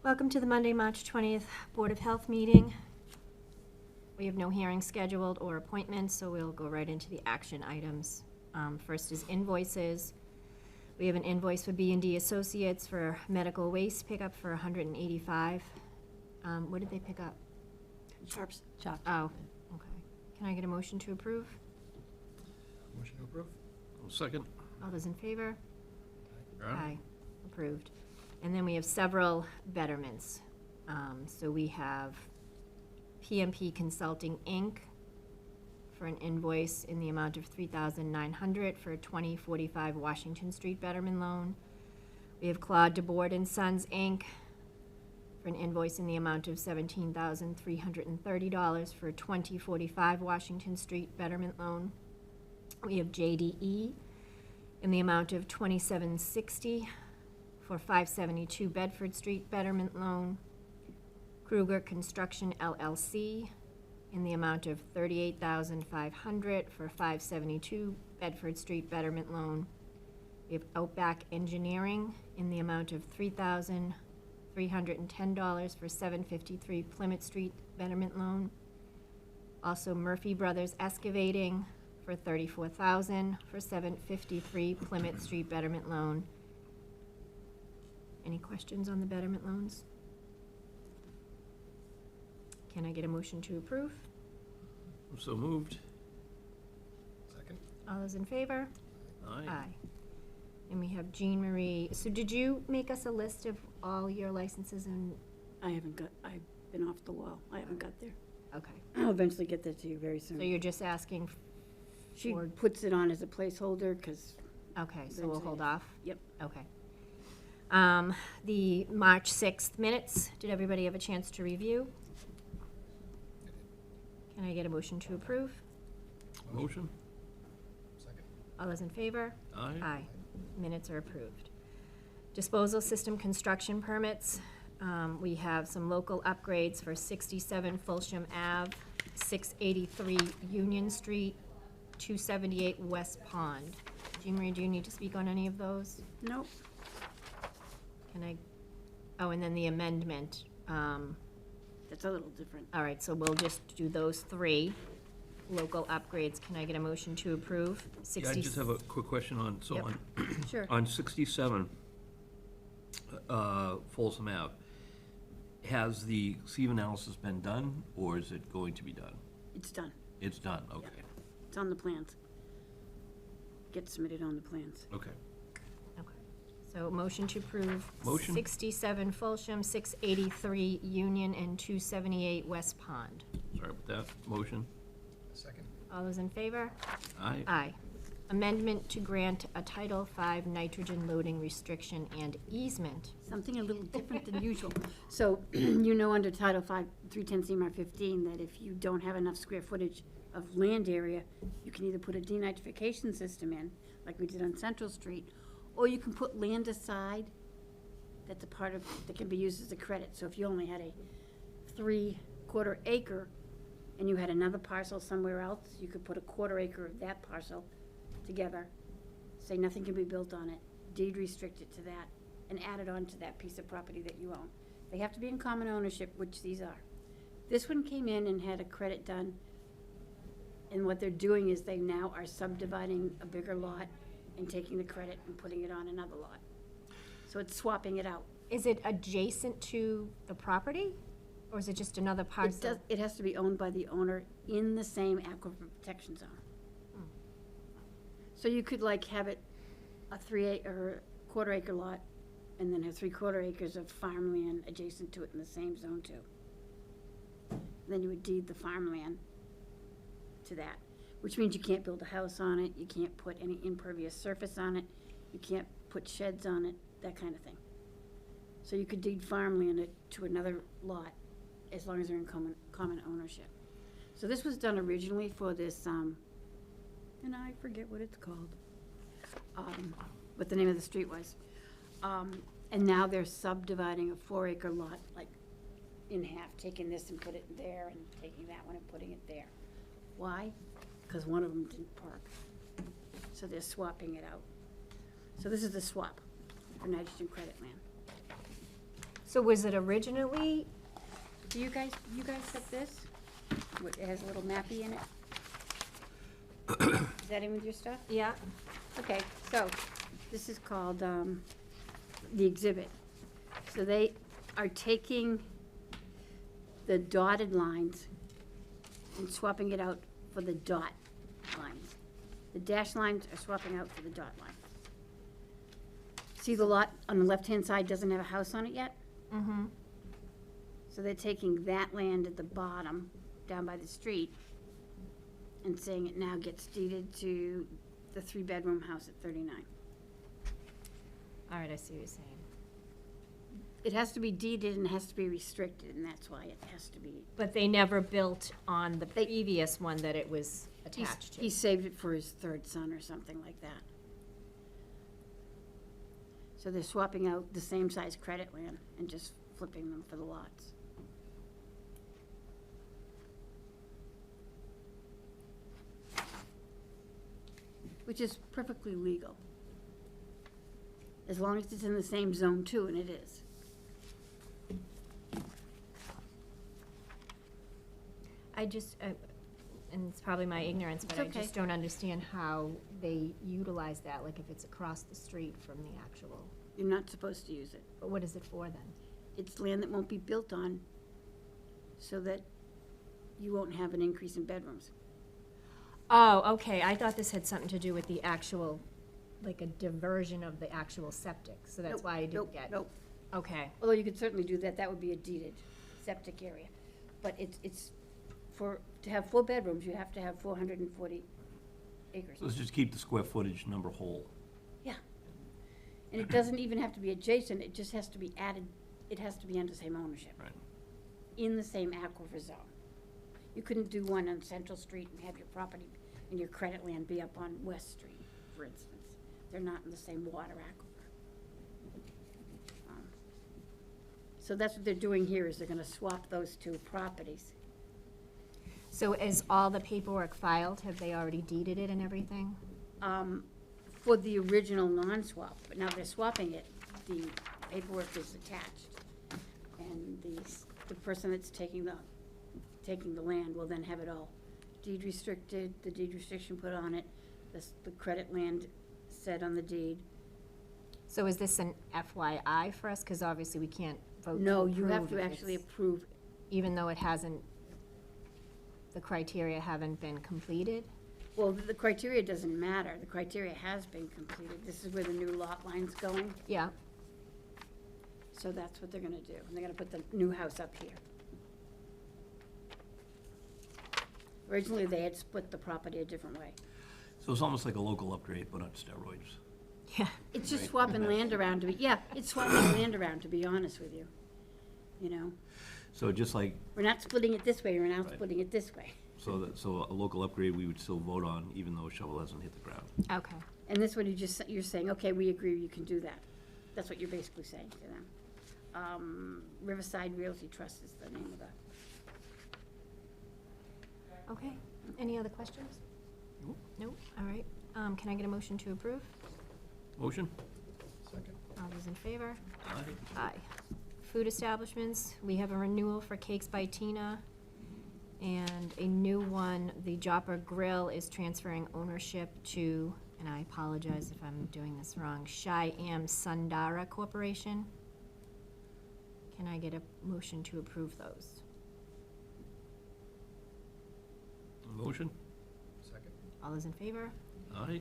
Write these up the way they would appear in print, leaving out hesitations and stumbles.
Welcome to the Monday, March 20th Board of Health meeting. We have no hearings scheduled or appointments, so we'll go right into the action items. First is invoices. We have an invoice for B&D Associates for medical waste pickup for $185. What did they pick up? Sharps. Chopped. Oh, okay. Can I get a motion to approve? Motion to approve? Second. All those in favor? Aye. Aye. Approved. And then we have several betterments. So we have PMP Consulting, Inc. for an invoice in the amount of $3,900 for a 2045 Washington Street betterment loan. We have Claude DeBoard and Sons, Inc. for an invoice in the amount of $17,330 for a 2045 Washington Street betterment loan. We have JDE in the amount of $2,760 for 572 Bedford Street betterment loan. Kruger Construction LLC in the amount of $38,500 for 572 Bedford Street betterment loan. We have Outback Engineering in the amount of $3,310 for 753 Plymouth Street betterment loan. Also Murphy Brothers Excavating for $34,000 for 753 Plymouth Street betterment loan. Any questions on the betterment loans? Can I get a motion to approve? So moved. Second? All those in favor? Aye. And we have Jean Marie. So did you make us a list of all your licenses and, I've been off the wall. I haven't got there. okay. I'll eventually get that to you very soon. So you're just asking, She for- puts it on as a placeholder, because, okay, so we'll hold off? yep. Okay. The March 6th minutes, did everybody have a chance to review? Can I get a motion to approve? Motion? Second? All those in favor? Aye. Aye. Minutes are approved. Disposal system construction permits. We have some local upgrades for 67 Fulsham Ave, 683 Union Street, 278 West Pond. Jean Marie, do you need to speak on any of those? Nope. Can I, oh, and then the amendment. That's a little different. All right, so we'll just do those three local upgrades. Can I get a motion to approve? Yeah, I just have a quick question on, so Yep. Sure. on 67 Folsom Ave, has the sieve analysis been done, or is it going to be done? It's done. It's done, okay, It's on the plans. Gets submitted on the plans. okay. Okay. So motion to approve. Motion. 67 Fulsham, 683 Union, and 278 West Pond. Sorry about that. Motion? Second? All those in favor? Aye. Aye. Amendment to grant a Title V nitrogen loading restriction and easement. Something a little different than usual. So, you know, under Title V, 310 CMR 15, that if you don't have enough square footage of land area, you can either put a denitrification system in, like we did on Central Street, or you can put land aside that's a part of, that can be used as a credit. So if you only had a 3/4 acre and you had another parcel somewhere else, you could put a 1/4 acre of that parcel together, say nothing can be built on it, deed restrict it to that, and add it on to that piece of property that you own. They have to be in common ownership, which these are. This one came in and had a credit done, and what they're doing is they now are subdividing a bigger lot and taking the credit and putting it on another lot. So it's swapping it out. Is it adjacent to the property, or is it just another parcel? It has to be owned by the owner in the same aquifer protection zone. So you could like have it a 1/4 acre lot and then have 3/4 acres of farmland adjacent to it in the same zone too. And then you would deed the farmland to that, which means you can't build a house on it, you can't put any impervious surface on it, you can't put sheds on it, that kind of thing. So you could deed farmland to another lot as long as they're in common ownership. So this was done originally for this, and I forget what it's called, what the name of the street was. And now they're subdividing a 4-acre lot, like, in half, taking this and put it there, and taking that one and putting it there. Why? Because one of them didn't park. So they're swapping it out. So this is the swap for nitrogen credit land. So was it originally, Do you guys have this? It has a little mappy in it? Is that in with your stuff? yeah, Okay, so this is called the exhibit. So they are taking the dotted lines and swapping it out for the dot lines. The dash lines are swapping out for the dot lines. See the lot on the left-hand side doesn't have a house on it yet? mm-hmm, So they're taking that land at the bottom, down by the street, and saying it now gets deeded to the 3-bedroom house at 39. all right, I see what you're saying. It has to be deeded and it has to be restricted, and that's why it has to be. But they never built on the They- previous one that it was attached to. He saved it for his third son or something like that. So they're swapping out the same size credit land and just flipping them for the lots. Which is perfectly legal. As long as it's in the same zone too, and it is. I just, and it's probably my ignorance, but I It's okay. just don't understand how they utilize that, like if it's across the street from the actual, You're not supposed to use it. but what is it for then? It's land that won't be built on so that you won't have an increase in bedrooms. Oh, okay, I thought this had something to do with the actual, like a diversion of the actual septic, so that's Nope, why I didn't nope, get. Nope. Okay, Although you could certainly do that, that would be a deeded septic area. But it's, to have 4 bedrooms, you have to have 440 acres. Let's just keep the square footage number whole. Yeah. And it doesn't even have to be adjacent, it just has to be added, it has to be under same ownership. Right. In the same aquifer zone. You couldn't do one on Central Street and have your property and your credit land be up on West Street, for instance. They're not in the same water aquifer. So that's what they're doing here, is they're gonna swap those 2 properties. so is all the paperwork filed? Have they already deeded it and everything? For the original non-swap, but now they're swapping it, the paperwork is attached. And the person that's taking the land will then have it all deed restricted, the deed restriction put on it, the credit land said on the deed. So is this an FYI for us? Because obviously we can't vote to No, you have approve to if actually it's- approve. Even though it hasn't, the criteria haven't been completed? Well, the criteria doesn't matter, the criteria has been completed. This is where the new lot line's going, Yeah, so that's what they're gonna do. And they're gonna put the new house up here. Originally, they had split the property a different way. So it's almost like a local upgrade, but on steroids. yeah. It's just Right. swapping land around to be, yeah, it's swapping land around, to be honest with you. You know, So just like, we're not splitting it this way, we're now Right. splitting it this way. so a local upgrade we would still vote on even though a shovel hasn't hit the ground. Okay, And this one, you're saying, okay, we agree, you can do that. That's what you're basically saying to them. Riverside Realty Trust is the name of that. okay. Any other questions? Nope. Nope, all right. Can I get a motion to approve? Motion? Second. All those in favor? Aye. Aye. Food establishments, we have a renewal for Cakes by Tina, and a new one, the Jopper Grill is transferring ownership to, and I apologize if I'm doing this wrong, Shyam Sundara Corporation. Can I get a motion to approve those? Motion? Second. All those in favor? Aye.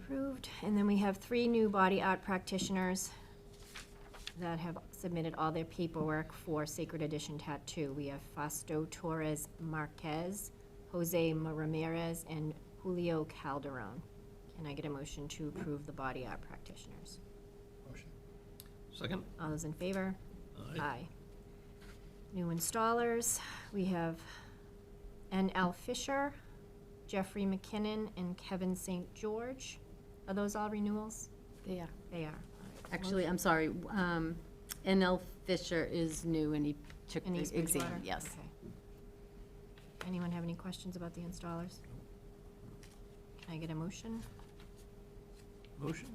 Approved. And then we have 3 new body art practitioners that have submitted all their paperwork for Sacred Edition Tattoo. We have Fausto Torres Marquez, Jose Ramirez, and Julio Calderon. Can I get a motion to approve the body art practitioners? Motion. Second? All those in favor? Aye. New installers, we have N.L. Fisher, Jeffrey McKinnon, and Kevin St. George. Are those all renewals? They are. They are. Actually, I'm sorry, N.L. Fisher is new and he took In the East exam, Bridgewater? yes. Okay. Anyone have any questions about the installers? Can I get a motion? Motion?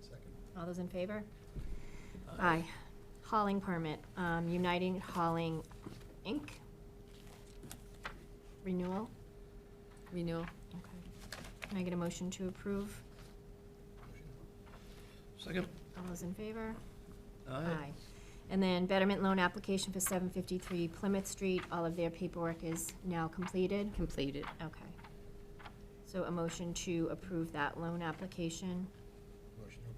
Second. All those in favor? Aye. hauling permit, Uniting Hauling, Inc. Renewal. Renewal. Okay. Can I get a motion to approve? Motion. Second? All those in favor? Aye. And then betterment loan application for 753 Plymouth Street, all of their paperwork is now completed? Completed. Okay. So a motion to approve that loan application. Motion to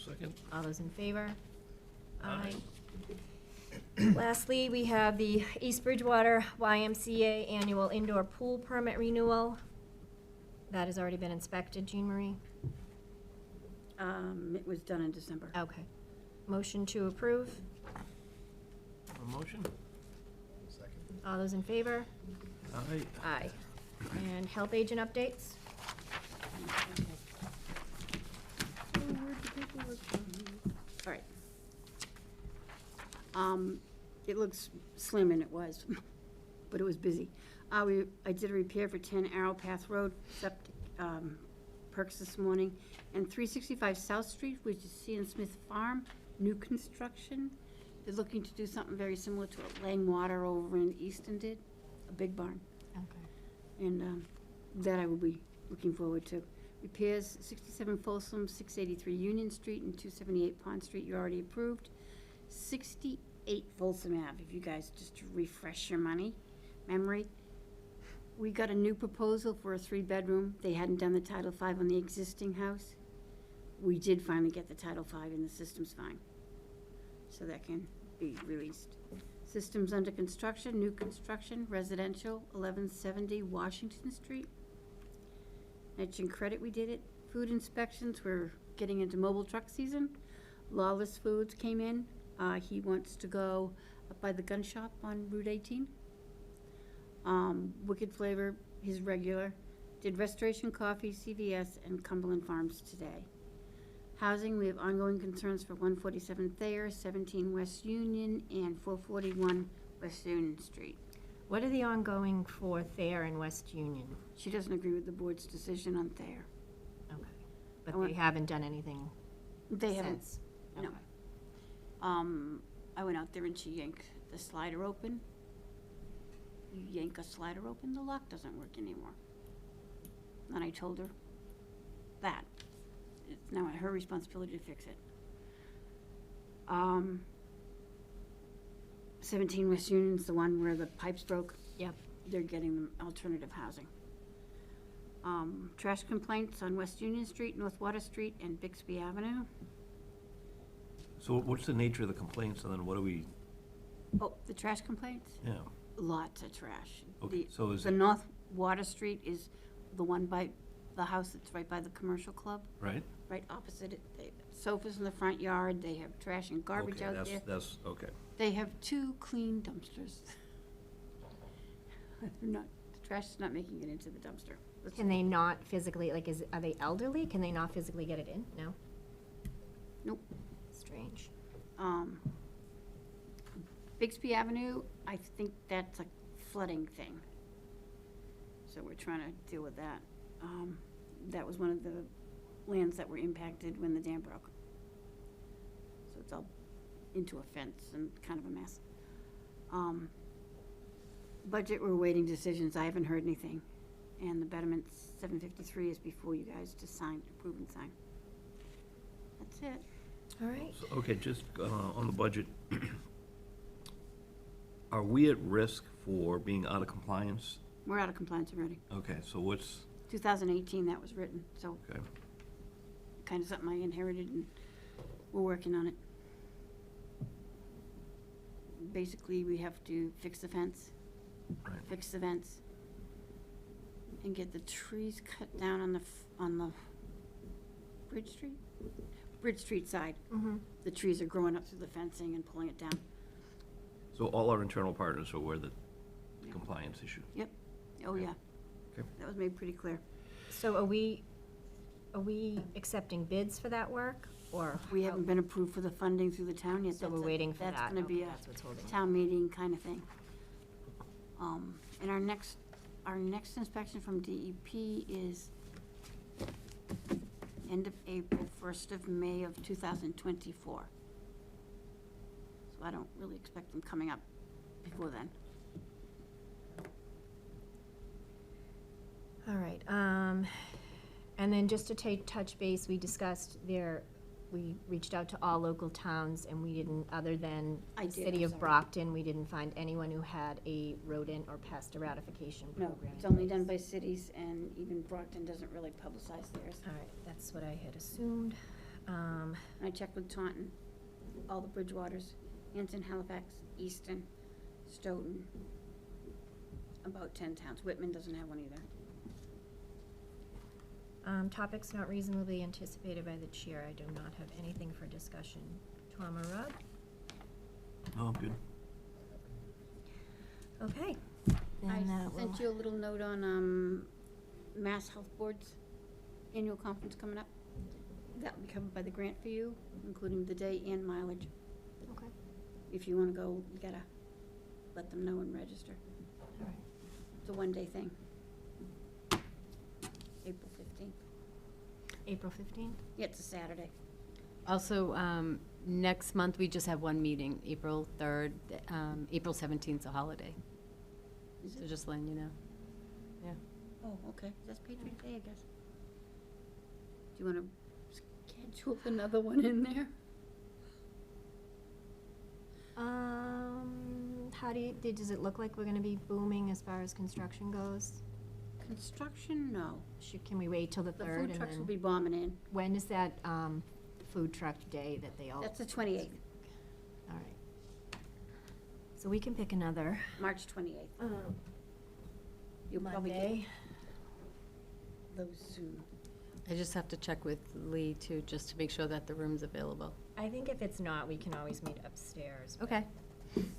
approve. Second? All those in favor? Aye. Lastly, we have the East Bridgewater YMCA Annual Indoor Pool Permit Renewal. That has already been inspected, Jean Marie? It was done in December. Okay. Motion to approve. A motion? Second. All those in favor? Aye. Aye. And health agent updates? All right. It looks slim, and it was, but it was busy. I did a repair for 10 Arrow Path Road, septic, perks this morning, and 365 South Street, which is C and Smith Farm, new construction. They're looking to do something very similar to what Langwater over in Easton did, a big barn. Okay. And that I will be looking forward to. Repairs, 67 Folsom, 683 Union Street, and 278 Pond Street, you already approved. 68 Folsom Ave, if you guys, just to refresh your memory. We got a new proposal for a 3-bedroom. They hadn't done the Title V on the existing house. We did finally get the Title V, and the system's fine. So that can be released. Systems under construction, new construction, residential, 1170 Washington Street. Mentioned credit, we did it. Food inspections, we're getting into mobile truck season. Lawless Foods came in. He wants to go up by the gun shop on Route 18. Wicked Flavor, his regular. Did Restoration Coffee, CVS, and Cumberland Farms today. Housing, we have ongoing concerns for 147 Thayer, 17 West Union, and 441 West Union Street. What are the ongoing for Thayer and West Union? She doesn't agree with the board's decision on Thayer. Okay. But I want- they haven't done anything They haven't. since? no. Okay. I went out there and she yanked the slider open. You yank a slider open, the lock doesn't work anymore. And I told her that. It's now her responsibility to fix it. 17 West Union's the one where the pipes broke. Yep. They're getting them alternative housing. Trash complaints on West Union Street, North Water Street, and Bixby Avenue. So what's the nature of the complaints, and then what do we, Oh, the trash complaints? yeah, Lots of trash. okay, The- so is The it, North Water Street is the one by the house that's right by the commercial club, right? right opposite it. They have sofas in the front yard, they have trash and garbage Okay, out that's- there. That's, okay. They have 2 clean dumpsters. They're not, the trash is not making it into the dumpster. Can they not physically, like, are they elderly? Can they not physically get it in? No? Nope. Strange. Bixby Avenue, I think that's a flooding thing. So we're trying to deal with that. That was one of the lands that were impacted when the dam broke. So it's all into a fence and kind of a mess. Budget, we're waiting decisions. I haven't heard anything. And the betterment 753 is before you guys to sign, approve and sign. That's it. All right. So, okay, just on the budget, are we at risk for being out of compliance? We're out of compliance already. Okay, so what's, 2018 that was written, so okay, kind of something I inherited, and we're working on it. Basically, we have to fix the fence, right, fix the vents, and get the trees cut down on the Bridge Street side. Mm-hmm. The trees are growing up through the fencing and pulling it down. so all our internal partners are aware of the compliance issue? Yep, oh Okay. yeah. Okay. That was made pretty clear. So are we accepting bids for that work, or? We haven't been approved for the funding through the town yet. So we're That's waiting for that? That's gonna be Okay, a that's what's holding it. town meeting kind of thing. And our next inspection from DEP is end of April, 1st of May of 2024. So I don't really expect them coming up before then. All right, and then just to touch base, we discussed we reached out to all local towns, and we didn't, other than I the did, city I'm of sorry. Brockton, we didn't find anyone who had a rodent or pest eradication No, program. it's in only place. done by cities, and even Brockton doesn't really publicize theirs. All right, that's what I had assumed. And I checked with Taunton, all the Bridgewaters, Hanson, Halifax, Easton, Stoughton, about 10 towns. Whitman doesn't have one either. Topics not reasonably anticipated by the chair, I do not have anything for discussion. Tom or Rob? No, I'm good. Okay. I Then that will- sent you a little note on Mass Health Board's annual conference coming up. That will be covered by the grant for you, including the day and mileage. Okay, If you want to go, you gotta let them know and register. all right. It's a one-day thing. April 15th. April 15th? Yeah, it's a Saturday. Also, next month, we just have one meeting, April 3rd. April 17th 's a holiday, Is so it? just letting you know. Oh, okay. That's Patriot Day, I guess. Do you want to schedule another one in there? How does it look like we're gonna be booming as far as construction goes? Construction, no. Can we wait till the The 3rd? food and trucks will then- be bombing in. When is that, food truck day that they all? That's the 28th, All right. So we can pick another. March 28th. You'll probably get Monday. those soon. I just have to check with Lee too, just to make sure that the room's available. I think if it's not, we can always meet upstairs. but- Okay.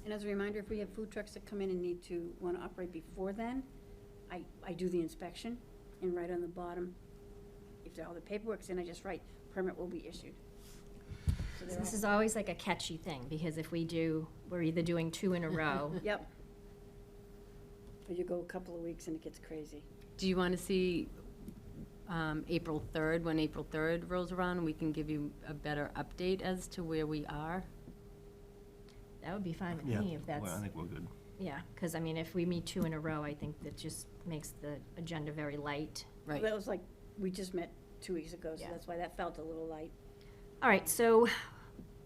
And as a reminder, if we have food trucks that come in and want to operate before then, I do the inspection, and right on the bottom, if all the paperwork's in, I just write, permit will be issued. So they're This all- is always like a catchy thing, because if we're either doing 2 in a row. Yep. Or you go a couple of weeks and it gets crazy. Do you want to see April 3rd, when April 3rd rolls around, we can give you a better update as to where we are? That would be fine with Yeah, me if that's, well, I think we're good. yeah, because I mean, if we meet 2 in a row, I think that just makes the agenda very light. Right. That was like, we just met 2 weeks ago, so Yeah. that's why that felt a little light. All right, so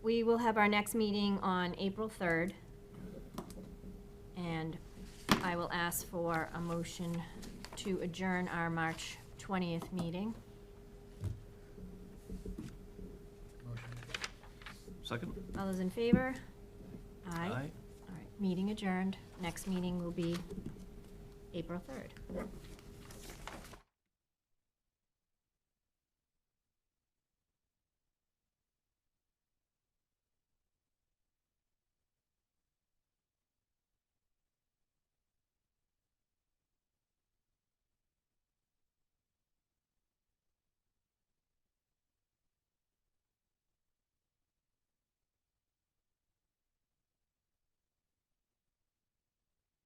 we will have our next meeting on April 3rd. And I will ask for a motion to adjourn our March 20th meeting. Motion. Second? All those in favor? Aye. All right, meeting adjourned. Next meeting will be April 3rd.